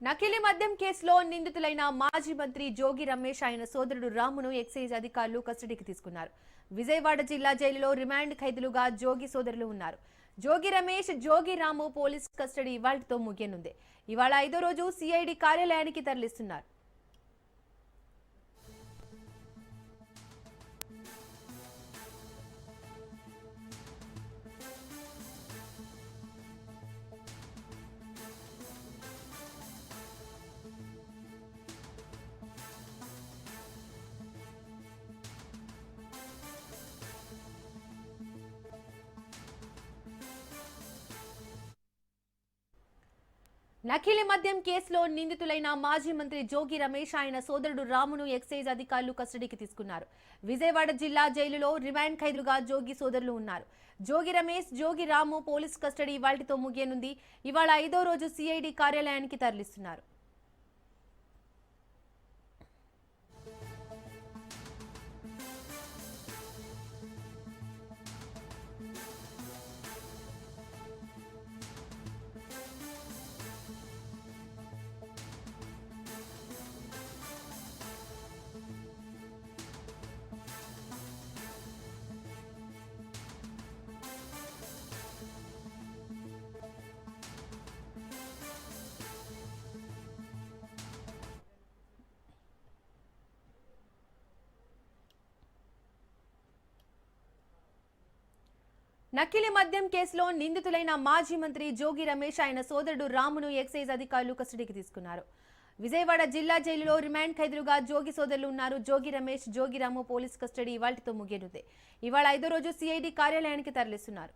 నకిలీ మద్యం కేసులో నిందితులైన మాజీ మంత్రి జోగి రమేష్ ఆయన సోదరుడు రామును ఎక్సైజ్ అధికారులు కస్టడీకి తీసుకున్నారు. విజయవాడ జిల్లా జైలులో రిమాండ్ ఖైదీలుగా జోగి సోదరులు ఉన్నారు. జోగి రమేష్, జోగి రాము పోలీస్ కస్టడీ ఇవాళతో ముగియనుంది. ఇవాళ 5వ రోజు సిఐడి కార్యాలయానికి తరలిస్తున్నారు. నకిలీ మద్యం కేసులో నిందితులైన మాజీ మంత్రి జోగి రమేష్ ఆయన సోదరుడు రామును ఎక్సైజ్ అధికారులు కస్టడీకి తీసుకున్నారు. విజయవాడ జిల్లా జైలులో రిమాండ్ ఖైదీలుగా జోగి సోదరులు ఉన్నారు. జోగి రమేష్, జోగి రాము పోలీస్ కస్టడీ ఇవాళతో ముగియనుంది. ఇవాళ 5వ రోజు సిఐడి కార్యాలయానికి తరలిస్తున్నారు. నకిలీ మద్యం కేసులో నిందితులైన మాజీ మంత్రి జోగి రమేష్ ఆయన సోదరుడు రామును ఎక్సైజ్ అధికారులు కస్టడీకి తీసుకున్నారు. విజయవాడ జిల్లా జైలులో రిమాండ్ ఖైదీలుగా జోగి సోదరులు ఉన్నారు. జోగి రమేష్, జోగి రాము పోలీస్ కస్టడీ ఇవాళతో ముగియనుంది. ఇవాళ 5వ రోజు సిఐడి కార్యాలయానికి తరలిస్తున్నారు.